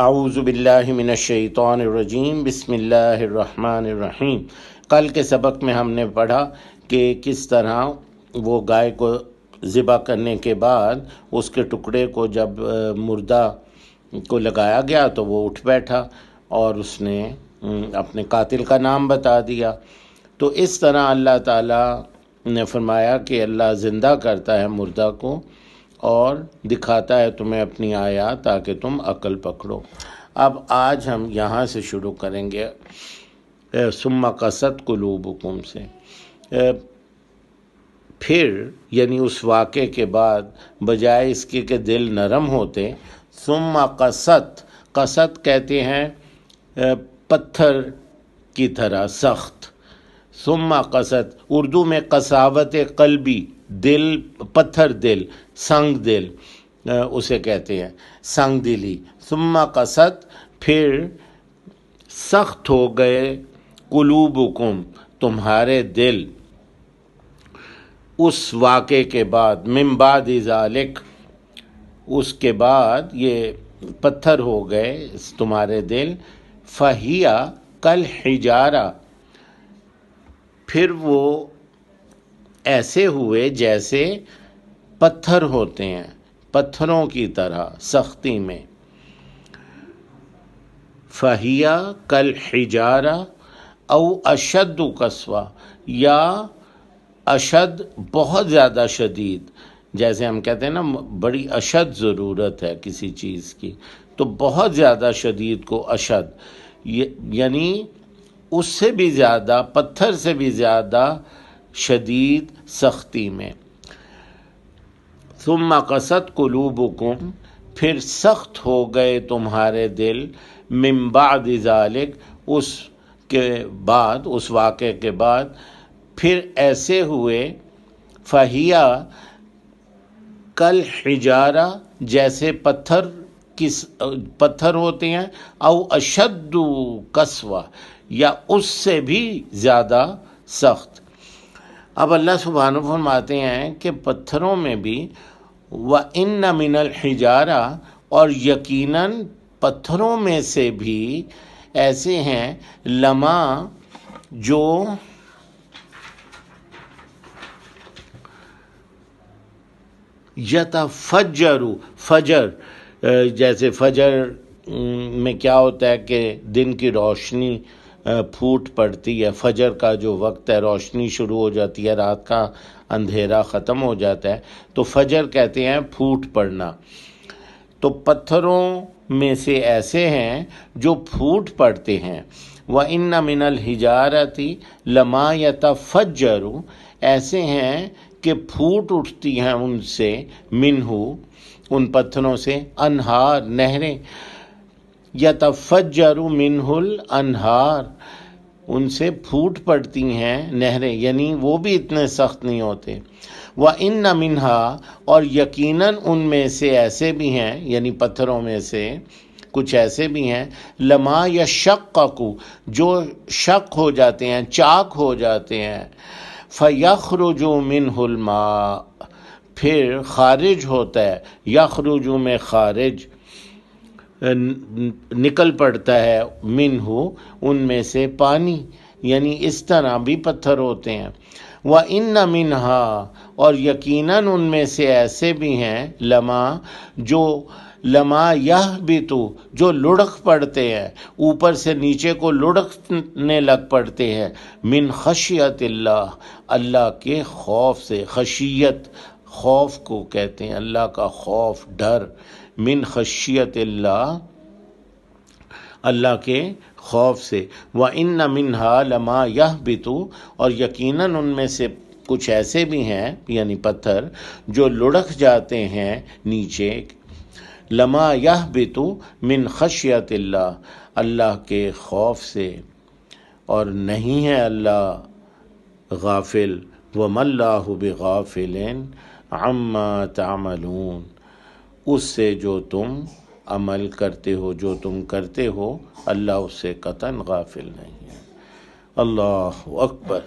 اعوذ باللہ من الشیطان الرجیم، بسم اللہ الرحمن الرحیم۔ کل کے سبق میں ہم نے پڑھا کہ کس طرح وہ گائے کو ذبح کرنے کے بعد اس کے ٹکڑے کو جب مردہ کو لگایا گیا تو وہ اٹھ بیٹھا اور اس نے اپنے قاتل کا نام بتا دیا۔ تو اس طرح اللہ تعالیٰ نے فرمایا کہ اللہ زندہ کرتا ہے مردہ کو اور دکھاتا ہے تمہیں اپنی آیات تاکہ تم عقل پکڑو۔ اب آج ہم یہاں سے شروع کریں گے ثم قست قلوبکم سے۔ پھر یعنی اس واقعے کے بعد بجائے اس کے کہ دل نرم ہوتے، ثم قست کہتے ہیں پتھر کی طرح سخت۔ ثم قست اردو میں قساوت قلبی، دل پتھر دل، سنگ دل اسے کہتے ہیں، سنگ دلی۔ ثم قست پھر سخت ہو گئے قلوبکم تمہارے دل اس واقعے کے بعد، من بعد ذالک اس کے بعد یہ پتھر ہو گئے تمہارے دل، فہیا کالحجارہ پھر وہ ایسے ہوئے جیسے پتھر ہوتے ہیں، پتھروں کی طرح سختی میں۔ فہیا کالحجارہ او اشد قسوہ، یا اشد بہت زیادہ شدید، جیسے ہم کہتے ہیں نا بڑی اشد ضرورت ہے کسی چیز کی، تو بہت زیادہ شدید کو اشد، یعنی اس سے بھی زیادہ، پتھر سے بھی زیادہ شدید سختی میں۔ ثم قست قلوبکم پھر سخت ہو گئے تمہارے دل، من بعد ذالک اس کے بعد، اس واقعے کے بعد، پھر ایسے ہوئے، فہیا کالحجارہ جیسے پتھر ہوتے ہیں، او اشد قسوہ یا اس سے بھی زیادہ سخت۔ اب اللہ سبحانہ فرماتے ہیں کہ پتھروں میں بھی وَإِنَّ مِنَ الْحِجَارَةِ اور یقیناً پتھروں میں سے بھی ایسے ہیں، لما جو یتفجر، فجر جیسے فجر میں کیا ہوتا ہے کہ دن کی روشنی پھوٹ پڑتی ہے، فجر کا جو وقت ہے روشنی شروع ہو جاتی ہے، رات کا اندھیرا ختم ہو جاتا ہے، تو فجر کہتے ہیں پھوٹ پڑنا۔ تو پتھروں میں سے ایسے ہیں جو پھوٹ پڑتے ہیں، وَإِنَّ مِنَ الْحِجَارَةِ لَمَا يَتَفَجَّرُ ایسے ہیں کہ پھوٹ اٹھتی ہیں ان سے، منہ ان پتھروں سے، انہار نہریں، یتفجر منہ الانہار ان سے پھوٹ پڑتی ہیں نہریں، یعنی وہ بھی اتنے سخت نہیں ہوتے۔ وَإِنَّ مِنْهَا اور یقیناً ان میں سے ایسے بھی ہیں، یعنی پتھروں میں سے کچھ ایسے بھی ہیں، لما یشقق جو شق ہو جاتے ہیں، چاک ہو جاتے ہیں، فَيَخْرُجُ مِنْهُ الْمَاءُ پھر خارج ہوتا ہے، یخرج میں خارج نکل پڑتا ہے، منہ ان میں سے پانی، یعنی اس طرح بھی پتھر ہوتے ہیں۔ وَإِنَّ مِنْهَا اور یقیناً ان میں سے ایسے بھی ہیں، لما یہبط جو لڑک پڑتے ہیں، اوپر سے نیچے کو لڑکنے لگ پڑتے ہیں، من خشیت اللہ اللہ کے خوف سے، خشیت خوف کو کہتے ہیں، اللہ کا خوف، ڈر، من خشیت اللہ اللہ کے خوف سے۔ وَإِنَّ مِنْهَا لَمَا يَهْبِطُ اور یقیناً ان میں سے کچھ ایسے بھی ہیں، یعنی پتھر جو لڑک جاتے ہیں نیچے، لما يَهْبِطُ من خشیت اللہ اللہ کے خوف سے، اور نہیں ہے اللہ غافل، وَمَا اللَّهُ بِغَافِلٍ عَمَّا تَعْمَلُونَ اس سے جو تم عمل کرتے ہو، جو تم کرتے ہو، اللہ اس سے قطعاً غافل نہیں ہے۔ اللہ اکبر۔